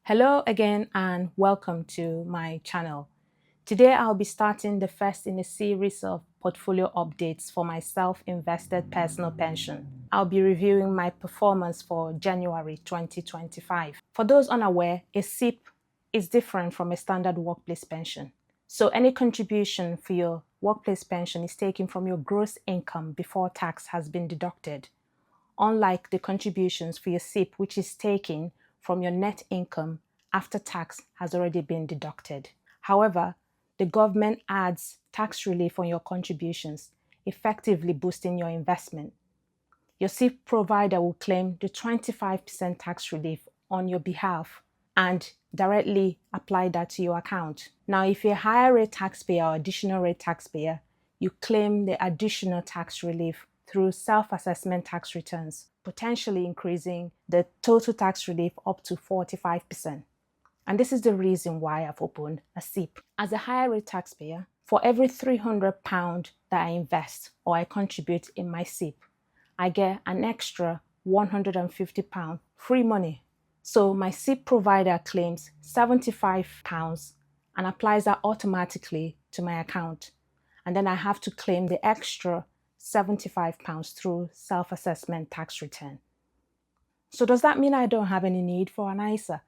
Hello again and welcome to my channel. Today I'll be starting the first in a series of portfolio updates for my self-invested personal pension. I'll be reviewing my performance for January 2025. For those unaware, a SIPP is different from a standard workplace pension. So any contribution for your workplace pension is taken from your gross income before tax has been deducted, unlike the contributions for your SIPP, which is taken from your net income after tax has already been deducted. However, the government adds tax relief on your contributions, effectively boosting your investment. Your SIPP provider will claim the 25% tax relief on your behalf and directly apply that to your account. Now, if you're a higher rate taxpayer or additional rate taxpayer, you claim the additional tax relief through self-assessment tax returns, potentially increasing the total tax relief up to 45%. And this is the reason why I've opened a SIPP. As a higher rate taxpayer, for every £300 that I invest or I contribute in my SIPP, I get an extra £150 free money. So my SIPP provider claims £75 and applies that automatically to my account. And then I have to claim the extra £75 through self-assessment tax return. So does that mean I don't have any need for an ISA?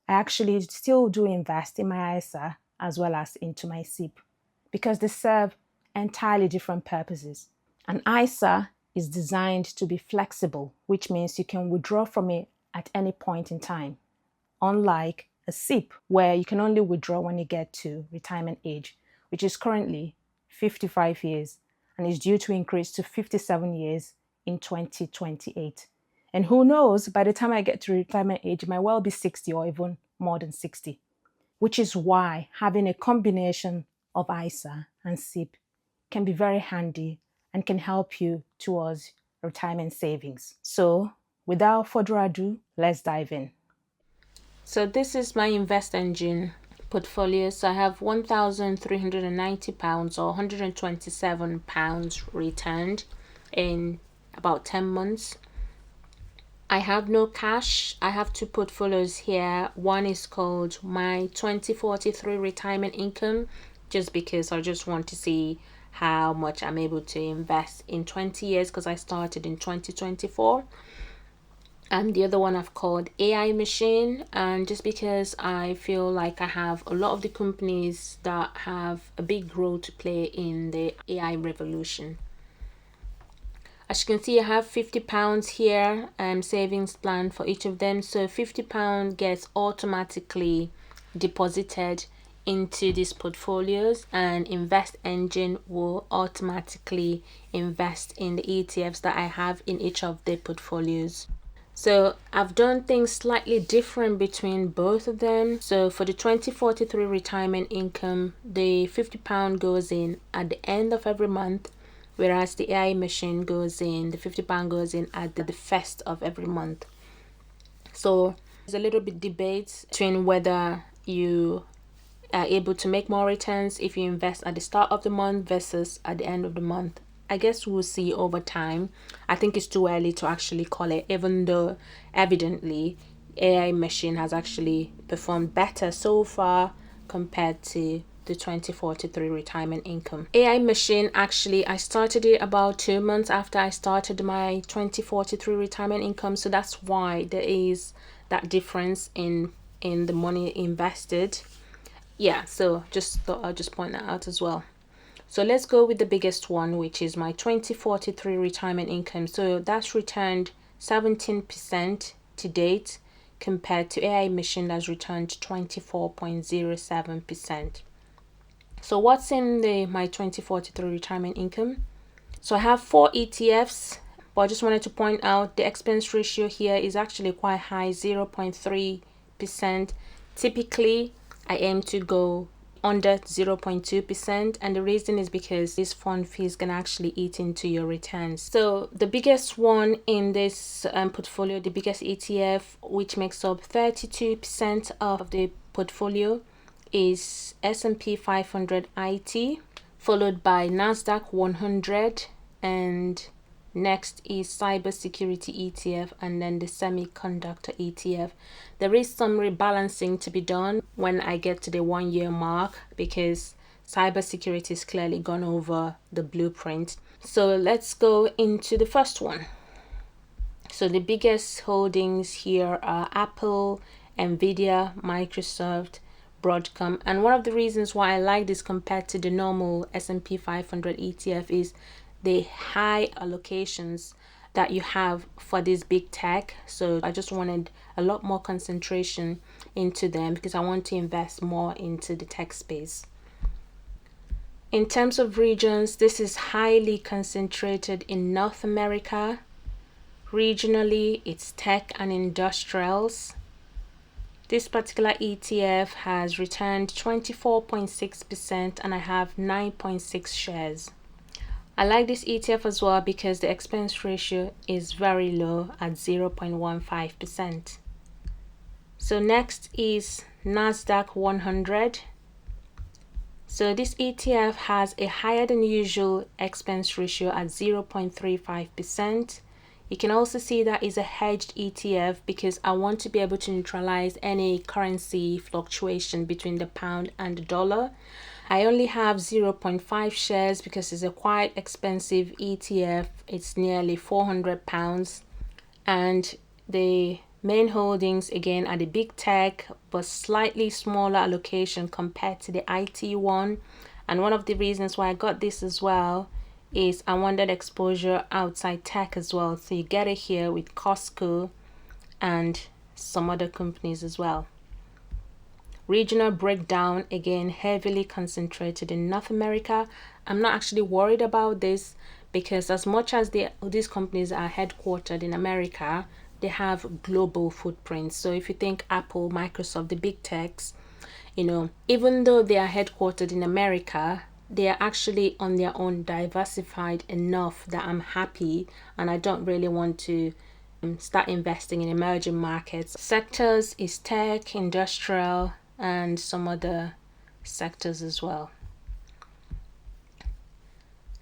I actually still do invest in my ISA as well as into my SIPP because they serve entirely different purposes. An ISA is designed to be flexible, which means you can withdraw from it at any point in time, unlike a SIPP where you can only withdraw when you get to retirement age, which is currently 55 years and is due to increase to 57 years in 2028. And who knows, by the time I get to retirement age, I might well be 60 or even more than 60, which is why having a combination of ISA and SIPP can be very handy and can help you towards retirement savings. So without further ado, let's dive in. So this is my InvestEngine portfolio. So I have £1,390 or £127 returned in about 10 months. I have no cash. I have two portfolios here. One is called my 2043 retirement income, just because I just want to see how much I'm able to invest in 20 years because I started in 2024. And the other one I've called AI machine, and just because I feel like I have a lot of the companies that have a big role to play in the AI revolution. As you can see, I have £50 here, savings plan for each of them. So £50 gets automatically deposited into these portfolios, and InvestEngine will automatically invest in the ETFs that I have in each of the portfolios. So I've done things slightly different between both of them. So for the 2043 retirement income, the £50 goes in at the end of every month, whereas the AI machine goes in, the £50 goes in at the first of every month. So there's a little bit debate between whether you are able to make more returns if you invest at the start of the month versus at the end of the month. I guess we'll see over time. I think it's too early to actually call it, even though evidently AI machine has actually performed better so far compared to the 2043 retirement income. AI machine, actually I started it about 2 months after I started my 2043 retirement income, so that's why there is that difference in the money invested. Yeah, so just thought I'll just point that out as well. So let's go with the biggest one, which is my 2043 retirement income. So that's returned 17% to date compared to AI machine that's returned 24.07%. So what's in my 2043 retirement income? So I have 4 ETFs, but I just wanted to point out the expense ratio here is actually quite high, 0.3%. Typically, I aim to go under 0.2%, and the reason is because this fund fees can actually eat into your returns. So the biggest one in this portfolio, the biggest ETF, which makes up 32% of the portfolio, is S&P 500 IT, followed by NASDAQ 100 and Next is cybersecurity ETF, and then the semiconductor ETF. There is some rebalancing to be done when I get to the 1 year mark, because cybersecurity is clearly gone over the blueprint. So let's go into the first one. So the biggest holdings here are Apple, Nvidia, Microsoft, Broadcom. And one of the reasons why I like this compared to the normal S&P 500 ETF is the high allocations that you have for this big tech. So I just wanted a lot more concentration into them because I want to invest more into the tech space. In terms of regions, this is highly concentrated in North America. Regionally, it's tech and industrials. This particular ETF has returned 24.6% and I have 9.6 shares. I like this ETF as well because the expense ratio is very low at 0.15%. So next is Nasdaq 100. So this ETF has a higher than usual expense ratio at 0.35%. You can also see that is a hedged ETF because I want to be able to neutralize any currency fluctuation between the pound and the dollar. I only have 0.5 shares because it's a quite expensive ETF. It's nearly £400, and the main holdings again are the big tech, but slightly smaller allocation compared to the IT one. And one of the reasons why I got this as well is I wanted exposure outside tech as well. So you get it here with Costco and some other companies as well. Regional breakdown, again, heavily concentrated in North America. I'm not actually worried about this because as much as these companies are headquartered in America, they have global footprints. So if you think Apple, Microsoft, the big techs, even though they are headquartered in America, they are actually on their own diversified enough that I'm happy, and I don't really want to start investing in emerging markets. Sectors is tech, industrial, and some other sectors as well.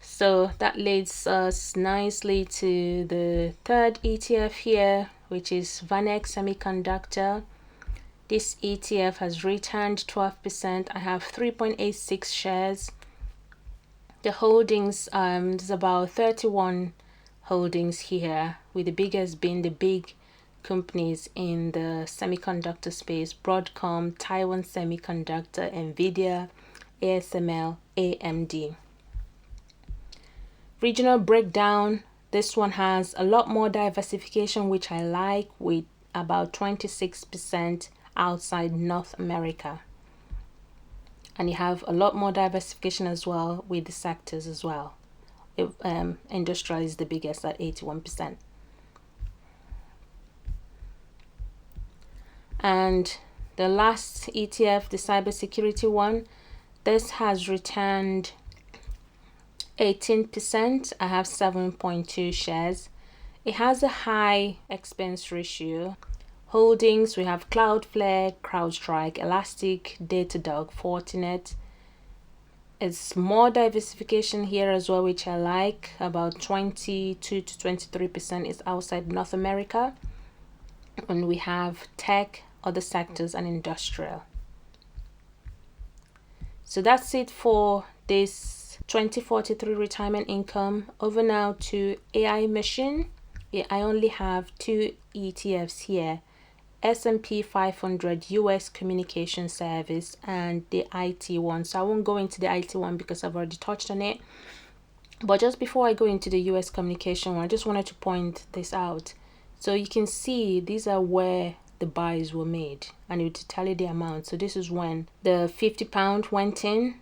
So that leads us nicely to the third ETF here, which is VanEck Semiconductor. This ETF has returned 12%. I have 3.86 shares. The holdings, there's about 31 holdings here, with the biggest being the big companies in the semiconductor space: Broadcom, Taiwan Semiconductor, Nvidia, ASML, AMD. Regional breakdown, this one has a lot more diversification, which I like, with about 26% outside North America. And you have a lot more diversification as well with the sectors as well. Industrial is the biggest at 81%. And the last ETF, the cybersecurity one, this has returned 18%. I have 7.2 shares. It has a high expense ratio. Holdings, we have Cloudflare, CrowdStrike, Elastic, Datadog, Fortinet. It's more diversification here as well, which I like. About 22 to 23% is outside North America. And we have tech, other sectors, and industrial. So that's it for this 2043 retirement income. Over now to AI machine. I only have 2 ETFs here: S&P 500 US Communication Service and the IT one. So I won't go into the IT one because I've already touched on it. But just before I go into the US Communication one, I just wanted to point this out. So you can see these are where the buys were made, and it would tell you the amount. So this is when the £50 went in,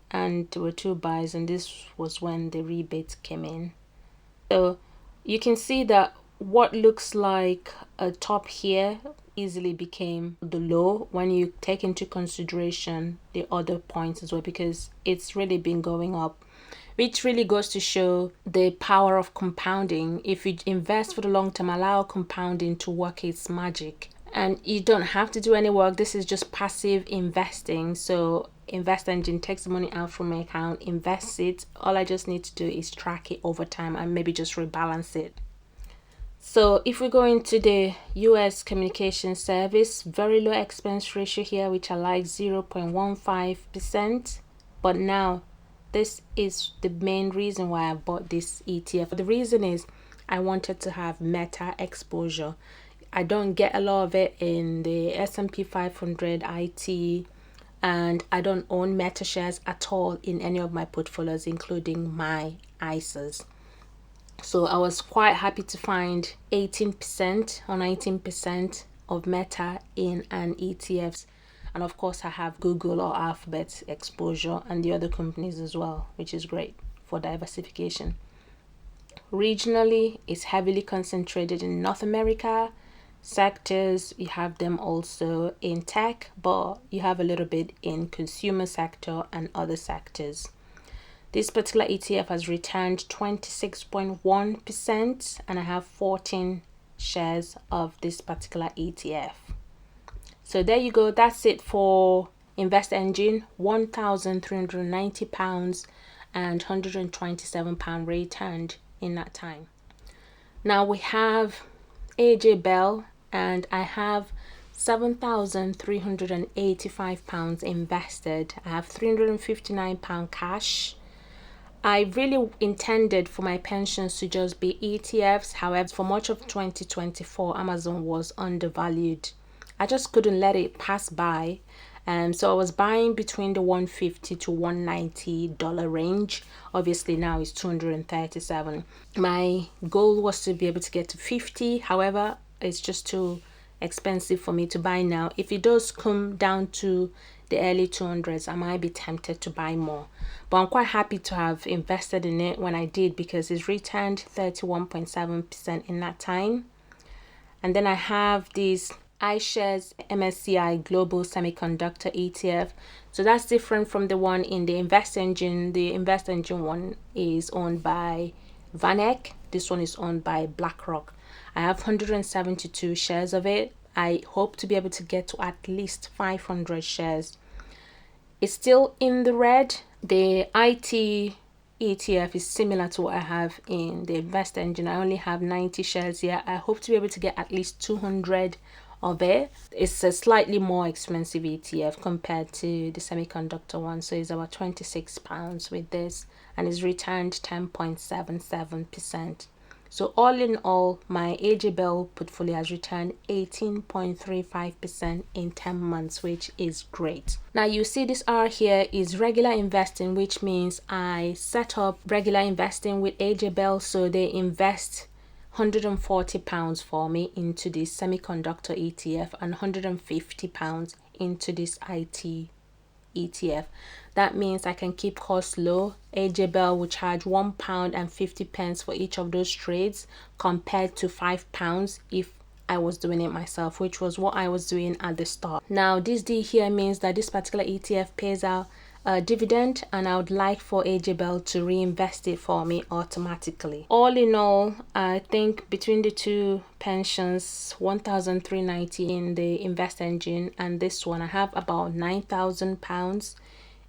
and there were 2 buys, and this was when the rebate came in. So you can see that what looks like a top here easily became the low when you take into consideration the other points as well, because it's really been going up, which really goes to show the power of compounding. If you invest for the long term, allow compounding to work its magic, and you don't have to do any work. This is just passive investing. So InvestEngine takes the money out from my account, invests it. All I just need to do is track it over time and maybe just rebalance it. So if we go into the US communication service, very low expense ratio here, which I like, 0.15%. But now this is the main reason why I bought this ETF. The reason is I wanted to have Meta exposure. I don't get a lot of it in the S&P 500 IT, and I don't own Meta shares at all in any of my portfolios, including my ISAs. So I was quite happy to find 18% or 19% of Meta in an ETFs. And of course, I have Google or Alphabet exposure and the other companies as well, which is great for diversification. Regionally, it's heavily concentrated in North America. Sectors, you have them also in tech, but you have a little bit in consumer sector and other sectors. This particular ETF has returned 26.1%, and I have 14 shares of this particular ETF. So there you go. That's it for InvestEngine. £1,390 and £127 returned in that time. Now we have AJ Bell, and I have £7,385 invested. I have £359 cash. I really intended for my pensions to just be ETFs. However, for much of 2024, Amazon was undervalued. I just couldn't let it pass by. So I was buying between the $150 to $190 range. Obviously now it's $237. My goal was to be able to get to 50. However, it's just too expensive for me to buy now. If it does come down to the early 200s, I might be tempted to buy more. But I'm quite happy to have invested in it when I did, because it's returned 31.7% in that time. And then I have these iShares MSCI Global Semiconductor ETF. So that's different from the one in the InvestEngine. The InvestEngine one is owned by VanEck. This one is owned by BlackRock. I have 172 shares of it. I hope to be able to get to at least 500 shares. It's still in the red. The IT ETF is similar to what I have in the InvestEngine. I only have 90 shares here. I hope to be able to get at least 200 of it. It's a slightly more expensive ETF compared to the semiconductor one. So it's about £26 with this, and it's returned 10.77%. So all in all, my AJ Bell portfolio has returned 18.35% in 10 months, which is great. Now you see this R here is regular investing, which means I set up regular investing with AJ Bell. So they invest £140 for me into this semiconductor ETF and £150 into this IT ETF. That means I can keep costs low. AJ Bell will charge £1.50 for each of those trades, compared to £5 if I was doing it myself, which was what I was doing at the start. Now this D here means that this particular ETF pays out a dividend, and I would like for AJ Bell to reinvest it for me automatically. All in all, I think between the two pensions, £1,390 in the InvestEngine and this one, I have about £9,000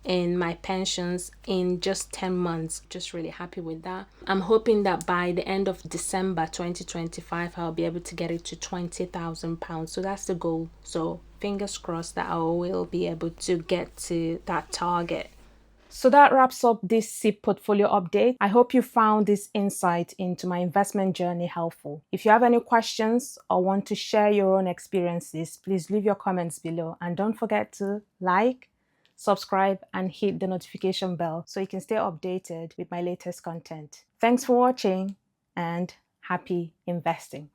in my pensions in just 10 months. Just really happy with that. I'm hoping that by the end of December 2025, I'll be able to get it to £20,000. So that's the goal. So fingers crossed that I will be able to get to that target. So that wraps up this SIPP portfolio update. I hope you found this insight into my investment journey helpful. If you have any questions or want to share your own experiences, please leave your comments below, and don't forget to like, subscribe, and hit the notification bell so you can stay updated with my latest content. Thanks for watching, and happy investing.